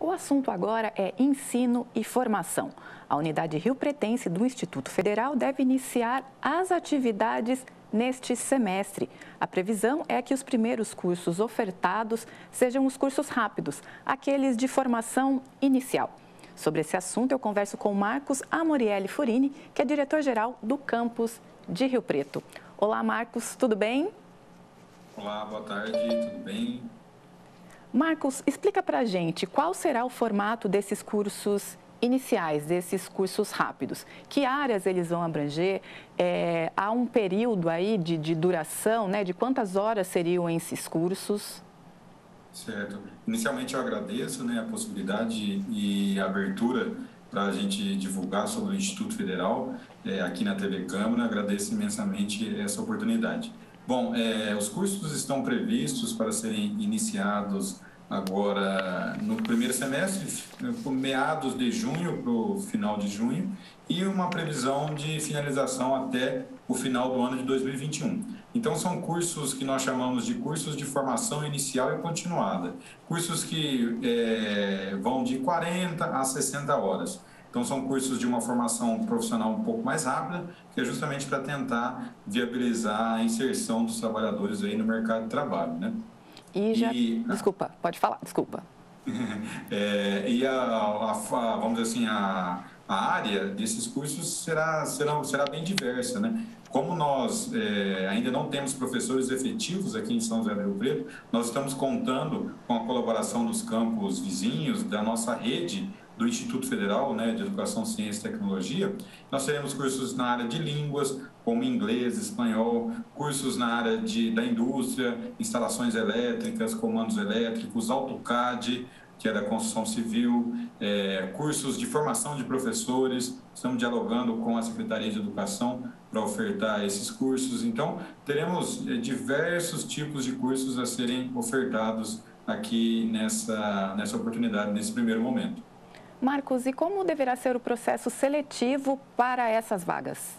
O assunto agora é ensino e formação. A unidade rio-pretense do Instituto Federal deve iniciar as atividades neste semestre. A previsão é que os primeiros cursos ofertados sejam os cursos rápidos, aqueles de formação inicial. Sobre esse assunto, eu converso com Marcos Amorielli Furini, que é diretor-geral do campus de Rio Preto. Olá, Marcos, tudo bem? Olá, boa tarde, tudo bem? Marcos, explica para a gente qual será o formato desses cursos iniciais, desses cursos rápidos. Que áreas eles vão abranger? Há um período aí de duração, né? De quantas horas seriam esses cursos? Certo. Inicialmente eu agradeço, a possibilidade e a abertura para a gente divulgar sobre o Instituto Federal aqui na TV Câmara. Agradeço imensamente essa oportunidade. Bom, os cursos estão previstos para serem iniciados agora no primeiro semestre, por meados de junho para o final de junho, e uma previsão de finalização até o final do ano de 2021. Então, são cursos que nós chamamos de cursos de formação inicial e continuada, cursos que vão de 40 a 60 horas. Então, são cursos de uma formação profissional um pouco mais rápida, que é justamente para tentar viabilizar a inserção dos trabalhadores aí no mercado de trabalho, né? Desculpa, pode falar, desculpa. Vamos dizer assim, a área desses cursos será bem diversa, né? Como nós ainda não temos professores efetivos aqui em São José do Rio Preto, nós estamos contando com a colaboração dos campos vizinhos, da nossa rede do Instituto Federal, de Educação, Ciência e Tecnologia. Nós teremos cursos na área de línguas, como inglês, espanhol, cursos na área da indústria, instalações elétricas, comandos elétricos, AutoCAD, que é da construção civil, cursos de formação de professores. Estamos dialogando com a Secretaria de Educação para ofertar esses cursos. Então, teremos diversos tipos de cursos a serem ofertados aqui nessa oportunidade, nesse primeiro momento. Marcos, e como deverá ser o processo seletivo para essas vagas?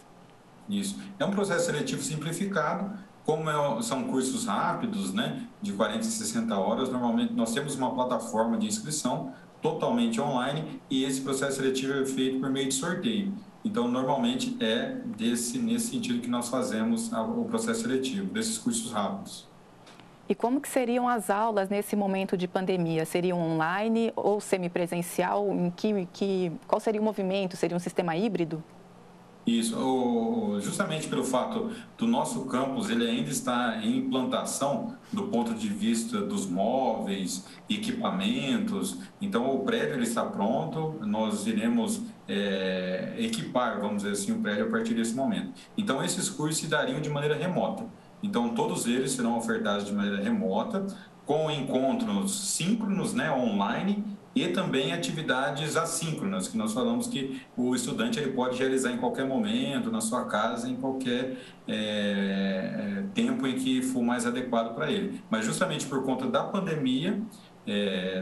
Isso. É um processo seletivo simplificado. Como são cursos rápidos, de 40 a 60 horas, normalmente nós temos uma plataforma de inscrição totalmente online e esse processo seletivo é feito por meio de sorteio. Então, normalmente nesse sentido que nós fazemos o processo seletivo, desses cursos rápidos. E como que seriam as aulas nesse momento de pandemia? Seriam online ou semipresencial? Qual seria o movimento? Seria um sistema híbrido? Isso, justamente pelo fato do nosso campus, ele ainda está em implantação do ponto de vista dos móveis, equipamentos. Então, o prédio ele está pronto, nós iremos equipar, vamos dizer assim, o prédio a partir desse momento. Então, esses cursos se dariam de maneira remota. Então, todos eles serão ofertados de maneira remota, com encontros síncronos, online, e também atividades assíncronas, que nós falamos que o estudante ele pode realizar em qualquer momento, na sua casa, em qualquer tempo em que for mais adequado para ele. Mas justamente por conta da pandemia,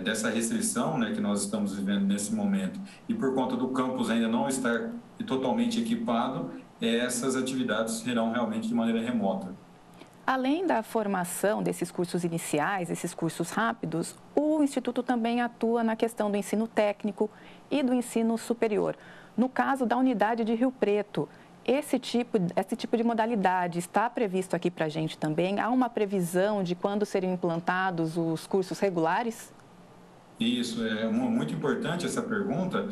dessa restrição que nós estamos vivendo nesse momento, e por conta do campus ainda não estar totalmente equipado, essas atividades serão realmente de maneira remota. Além da formação desses cursos iniciais, esses cursos rápidos, o Instituto também atua na questão do ensino técnico e do ensino superior. No caso da unidade de Rio Preto, esse tipo de modalidade está previsto aqui para a gente também? Há uma previsão de quando seriam implantados os cursos regulares? Isso, é muito importante essa pergunta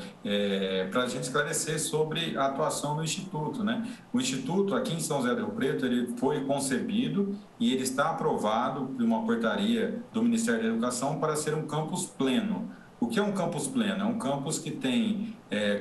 para a gente esclarecer sobre a atuação do Instituto, O Instituto, aqui em São José do Rio Preto, ele foi concebido e ele está aprovado por uma portaria do Ministério da Educação para ser um campus pleno. O que é um campus pleno? É um campus que tem,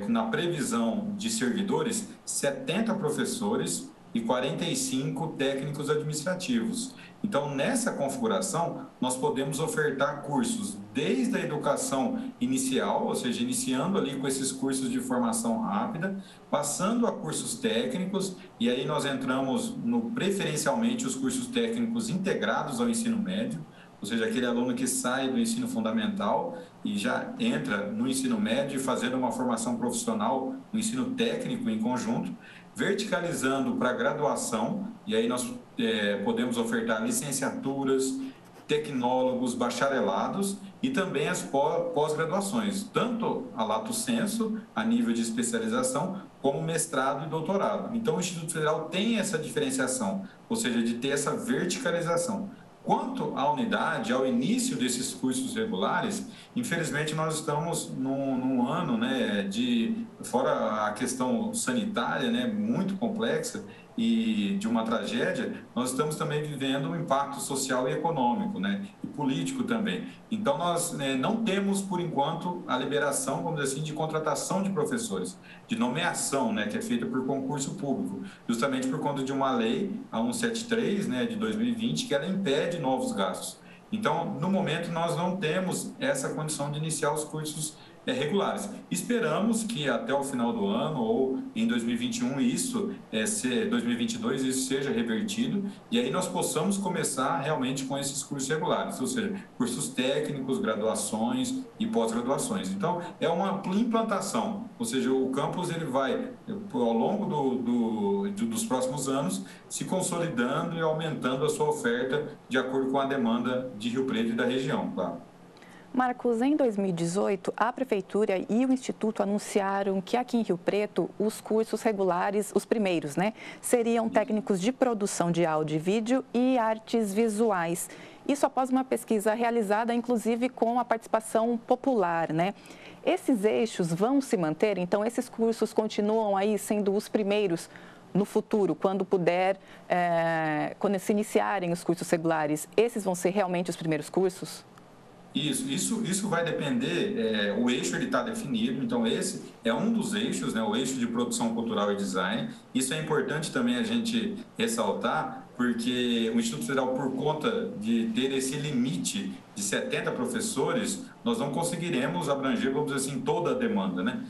na previsão de servidores, 70 professores e 45 técnicos administrativos. Então, nessa configuração, nós podemos ofertar cursos desde a educação inicial, ou seja, iniciando ali com esses cursos de formação rápida, passando a cursos técnicos, e aí nós entramos preferencialmente os cursos técnicos integrados ao ensino médio, ou seja, aquele aluno que sai do ensino fundamental e já entra no ensino médio fazendo uma formação profissional, no ensino técnico em conjunto, verticalizando para graduação, e aí nós podemos ofertar licenciaturas, tecnólogos, bacharelados e também as pós-graduações, tanto a lato sensu, a nível de especialização, como mestrado e doutorado. Então, o Instituto Federal tem essa diferenciação, ou seja, de ter essa verticalização. Quanto à unidade, ao início desses cursos regulares, infelizmente nós estamos num ano, né, fora a questão sanitária, né, muito complexa e de uma tragédia, nós estamos também vivendo um impacto social e econômico, né, e político também. Então, nós não temos, por enquanto, a liberação, vamos dizer assim, de contratação de professores, de nomeação, né, que é feita por concurso público, justamente por conta de uma lei, a 173, né, de 2020, que ela impede novos gastos. Então, no momento, nós não temos essa condição de iniciar os cursos regulares. Esperamos que até o final do ano ou em 2021 2022 isso seja revertido e aí nós possamos começar realmente com esses cursos regulares, ou seja, cursos técnicos, graduações e pós-graduações. Então, é uma implantação, ou seja, o campus ele vai, ao longo dos próximos anos, se consolidando e aumentando a sua oferta de acordo com a demanda de Rio Preto e da região, claro. Marcos, em 2018, a Prefeitura e o Instituto anunciaram que aqui em Rio Preto, os cursos regulares, os primeiros, né, seriam técnicos de produção de áudio e vídeo e artes visuais. Isso após uma pesquisa realizada, inclusive, com a participação popular, né? Esses eixos vão se manter? Então, esses cursos continuam aí sendo os primeiros no futuro, quando se iniciarem os cursos regulares, esses vão ser realmente os primeiros cursos? Isso vai depender, o eixo ele está definido, então esse é um dos eixos, né, o eixo de produção cultural e design. Isso é importante também a gente ressaltar, porque o Instituto Federal, por conta de ter esse limite de 70 professores, nós não conseguiremos abranger, vamos dizer assim, toda a demanda, né,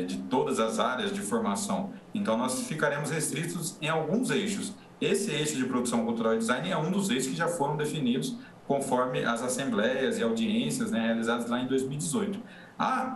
de todas as áreas de formação. Então, nós ficaremos restritos em alguns eixos. Esse eixo de produção cultural e design é um dos eixos que já foram definidos conforme as assembleias e audiências, né, realizadas lá em 2018.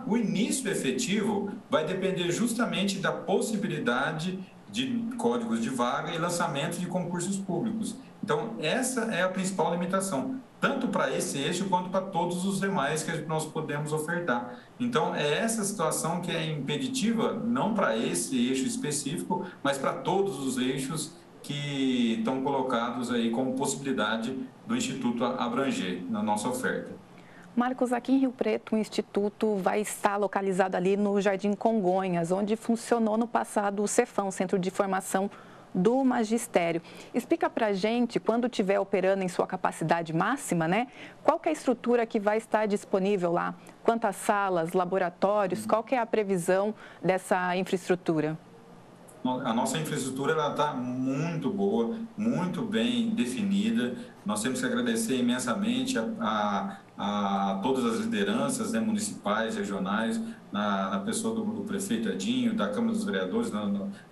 O início efetivo vai depender justamente da possibilidade de códigos de vaga e lançamento de concursos públicos. Então, essa é a principal limitação, tanto para esse eixo quanto para todos os demais que nós podemos ofertar. Então, é essa situação que é impeditiva, não para esse eixo específico, mas para todos os eixos que estão colocados aí como possibilidade do Instituto abranger na nossa oferta. Marcos, aqui em Rio Preto, o Instituto vai estar localizado ali no Jardim Congonhas, onde funcionou no passado o Cefam, Centro de Formação do Magistério. Explica para a gente, quando estiver operando em sua capacidade máxima, né? Qual que é a estrutura que vai estar disponível lá? Quantas salas, laboratórios, qual que é a previsão dessa infraestrutura? A nossa infraestrutura está muito boa, muito bem definida. Nós temos que agradecer imensamente a todas as lideranças, né, municipais, regionais, na pessoa do prefeito Edinho, da Câmara dos Vereadores,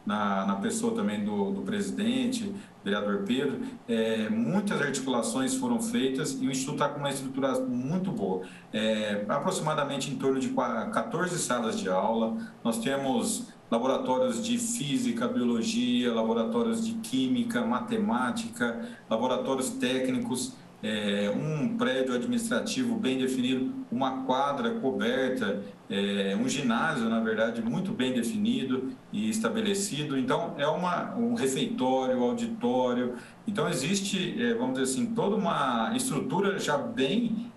na pessoa também do presidente, vereador Pedro. Muitas articulações foram feitas e o Instituto está com uma estrutura muito boa. Aproximadamente em torno de 14 salas de aula. Nós temos laboratórios de física, biologia, laboratórios de química, matemática, laboratórios técnicos, um prédio administrativo bem definido, uma quadra coberta, um ginásio, na verdade, muito bem definido e estabelecido. Então, é um refeitório, auditório. Então, existe, vamos dizer assim, toda uma estrutura já bem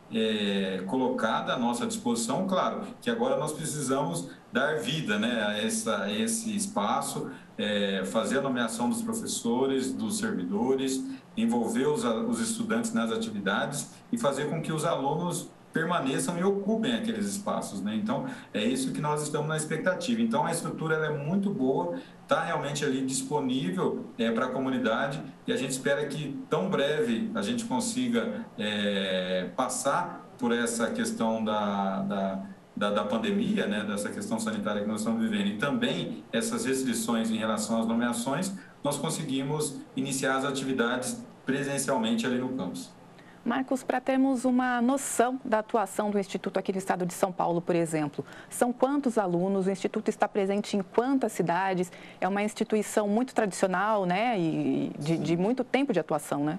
colocada à nossa disposição. Claro que agora nós precisamos dar vida, né, a esse espaço, fazer a nomeação dos professores, dos servidores, envolver os estudantes nas atividades e fazer com que os alunos permaneçam e ocupem aqueles espaços, né? Então, é isso que nós estamos na expectativa. Então, a estrutura ela é muito boa, está realmente ali disponível para a comunidade e a gente espera que tão breve a gente consiga passar por essa questão da pandemia, né, dessa questão sanitária que nós estamos vivendo e também essas restrições em relação às nomeações, nós conseguimos iniciar as atividades presencialmente ali no campus. Marcos, para termos uma noção da atuação do Instituto aqui no estado de São Paulo, por exemplo, são quantos alunos? O Instituto está presente em quantas cidades? É uma instituição muito tradicional, né, e de muito tempo de atuação, né?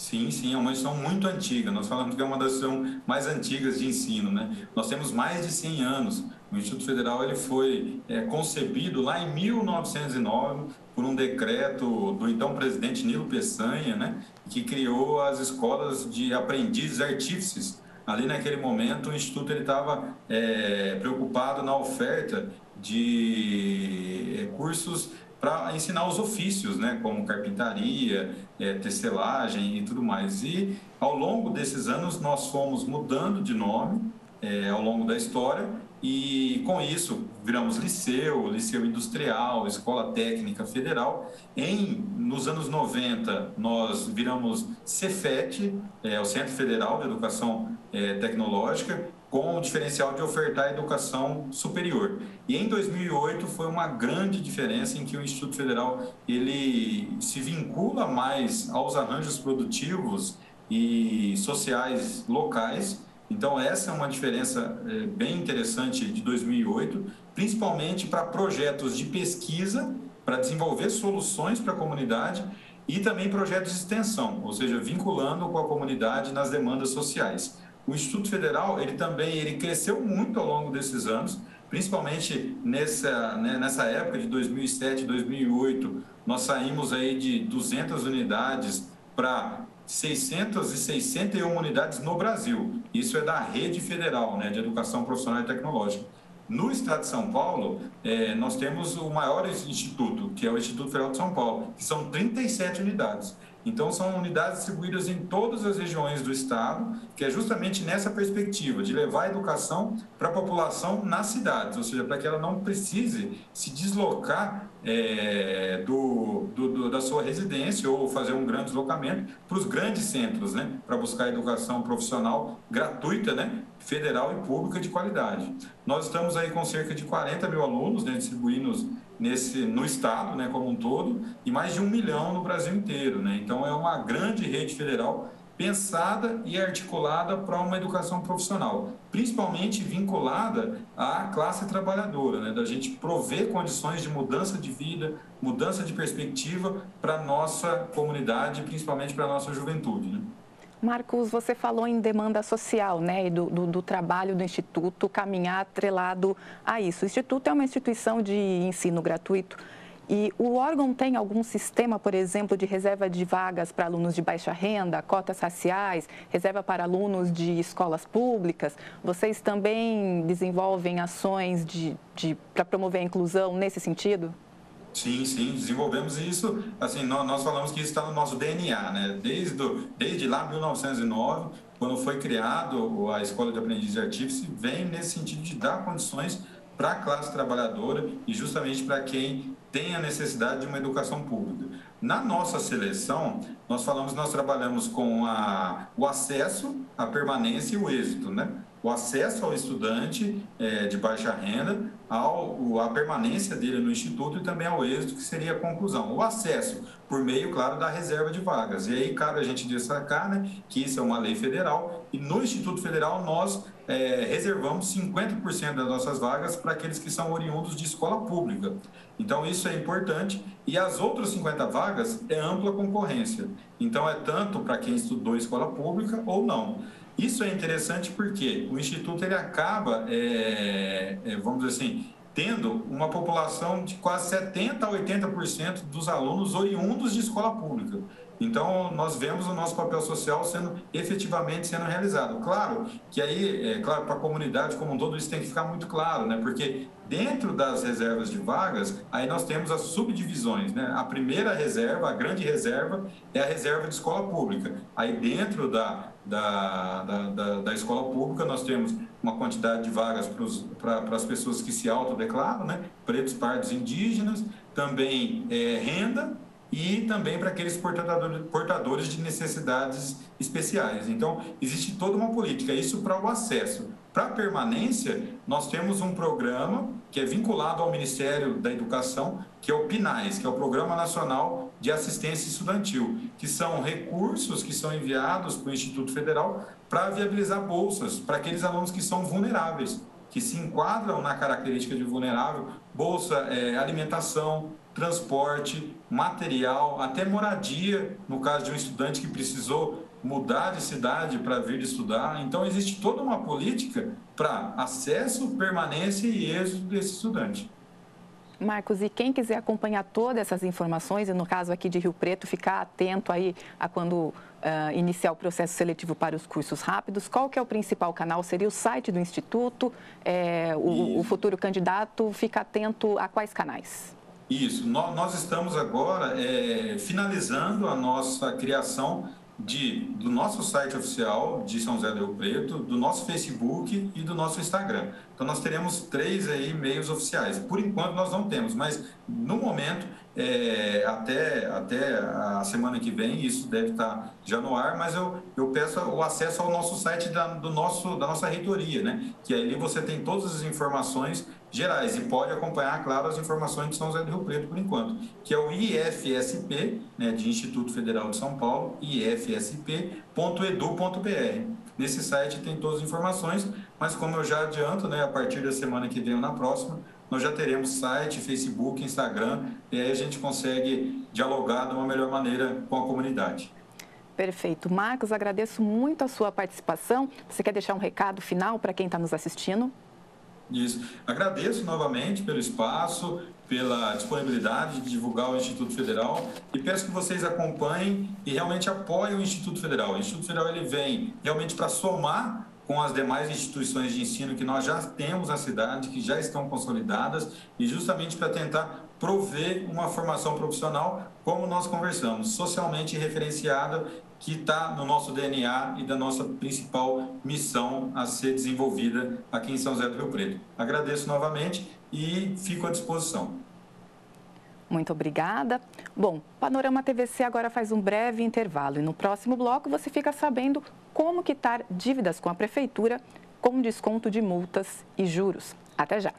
Sim, sim, é uma instituição muito antiga. Nós falamos que é uma das instituições mais antigas de ensino, né? Nós temos mais de 100 anos. O Instituto Federal ele foi concebido lá em 1909 por um decreto do então presidente Nilo Peçanha, né? Que criou as escolas de aprendizes artífices. Ali naquele momento o Instituto ele estava preocupado na oferta de cursos para ensinar os ofícios, né, como carpintaria, tecelagem e tudo mais. E ao longo desses anos nós fomos mudando de nome ao longo da história e com isso viramos liceu industrial, escola técnica federal. Nos anos 90 nós viramos Cefet, o Centro Federal de Educação Tecnológica, com o diferencial de ofertar educação superior. E em 2008 foi uma grande diferença em que o Instituto Federal ele se vincula mais aos arranjos produtivos e sociais locais. Então essa é uma diferença bem interessante de 2008, principalmente para projetos de pesquisa, para desenvolver soluções para a comunidade e também projetos de extensão, ou seja, vinculando com a comunidade nas demandas sociais. O Instituto Federal, ele cresceu muito ao longo desses anos, principalmente nessa época de 2007, 2008, nós saímos aí de 200 unidades para 661 unidades no Brasil. Isso é da rede federal, né, de educação profissional e tecnológica. No estado de São Paulo, nós temos o maior instituto, que é o Instituto Federal de São Paulo, que são 37 unidades. Então, são unidades distribuídas em todas as regiões do estado, que é justamente nessa perspectiva de levar a educação para a população nas cidades, ou seja, para que ela não precise se deslocar da sua residência ou fazer um grande deslocamento para os grandes centros, né, para buscar educação profissional gratuita, né, federal e pública de qualidade. Nós estamos aí com cerca de 40 mil alunos, né, distribuídos no estado, né, como um todo, e mais de 1 milhão no Brasil inteiro, né? Então é uma grande rede federal pensada e articulada para uma educação profissional, principalmente vinculada à classe trabalhadora, né? Da gente prover condições de mudança de vida, mudança de perspectiva para a nossa comunidade, principalmente para a nossa juventude, né? Marcos, você falou em demanda social, né, e do trabalho do Instituto caminhar atrelado a isso. O Instituto é uma instituição de ensino gratuito e o órgão tem algum sistema, por exemplo, de reserva de vagas para alunos de baixa renda, cotas raciais, reserva para alunos de escolas públicas? Vocês também desenvolvem ações para promover a inclusão nesse sentido? Sim, sim, desenvolvemos isso, assim, nós falamos que isso está no nosso DNA, né? Desde lá, 1909, quando foi criado a Escola de Aprendiz de Artífice, vem nesse sentido de dar condições para a classe trabalhadora e justamente para quem tem a necessidade de uma educação pública. Na nossa seleção, nós trabalhamos com o acesso, a permanência e o êxito, né? O acesso ao estudante de baixa renda, a permanência dele no Instituto e também ao êxito, que seria a conclusão. O acesso por meio, claro, da reserva de vagas. E aí cabe a gente destacar, né, que isso é uma lei federal e no Instituto Federal nós reservamos 50% das nossas vagas para aqueles que são oriundos de escola pública. Então, isso é importante e as outras 50 vagas é ampla concorrência. Então, é tanto para quem estudou escola pública ou não. Isso é interessante porque o Instituto ele acaba, vamos dizer assim, tendo uma população de quase 70% a 80% dos alunos oriundos de escola pública. Então, nós vemos o nosso papel social efetivamente sendo realizado. Claro que aí, claro, para a comunidade como um todo, isso tem que ficar muito claro, né? Porque dentro das reservas de vagas, aí nós temos as subdivisões, né? A primeira reserva, a grande reserva, é a reserva de escola pública. Aí dentro da escola pública, nós temos uma quantidade de vagas para as pessoas que se autodeclaram, né? Pretos, pardos, indígenas, também renda, e também para aqueles portadores de necessidades especiais. Então, existe toda uma política, isso para o acesso. Para a permanência, nós temos um programa que é vinculado ao Ministério da Educação, que é o PNAES, que é o Programa Nacional de Assistência Estudantil, que são recursos que são enviados para o Instituto Federal para viabilizar bolsas para aqueles alunos que são vulneráveis. que se enquadram na característica de vulnerável, bolsa alimentação, transporte, material, até moradia, no caso de um estudante que precisou mudar de cidade para vir estudar. Então, existe toda uma política para acesso, permanência e êxito desse estudante. Marcos, e quem quiser acompanhar todas essas informações, e no caso aqui de Rio Preto, ficar atento aí a quando iniciar o processo seletivo para os cursos rápidos, qual que é o principal canal? Seria o site do Instituto? O futuro candidato fica atento a quais canais? Isso, nós estamos agora finalizando a nossa criação do nosso site oficial de São José do Rio Preto, do nosso Facebook e do nosso Instagram. Então, nós teremos 3 aí meios oficiais. Por enquanto, nós não temos, mas no momento, até a semana que vem, isso deve estar já no ar, mas eu peço o acesso ao nosso site da nossa reitoria, né? Que ali você tem todas as informações gerais e pode acompanhar, claro, as informações de São José do Rio Preto por enquanto, que é o IFSP, né, de Instituto Federal de São Paulo, ifsp.edu.br. Nesse site tem todas as informações, mas como eu já adianto, né, a partir da semana que vem ou na próxima, nós já teremos site, Facebook, Instagram, e aí a gente consegue dialogar de uma melhor maneira com a comunidade. Perfeito. Marcos, agradeço muito a sua participação. Você quer deixar um recado final para quem está nos assistindo? Isso. Agradeço novamente pelo espaço, pela disponibilidade de divulgar o Instituto Federal e peço que vocês acompanhem e realmente apoiem o Instituto Federal. O Instituto Federal ele vem realmente para somar com as demais instituições de ensino que nós já temos na cidade, que já estão consolidadas e justamente para tentar prover uma formação profissional, como nós conversamos, socialmente referenciada, que está no nosso DNA e da nossa principal missão a ser desenvolvida aqui em São José do Rio Preto. Agradeço novamente e fico à disposição. Muito obrigada. Bom, Panorama TVC agora faz um breve intervalo e no próximo bloco você fica sabendo como quitar dívidas com a Prefeitura com desconto de multas e juros. Até já!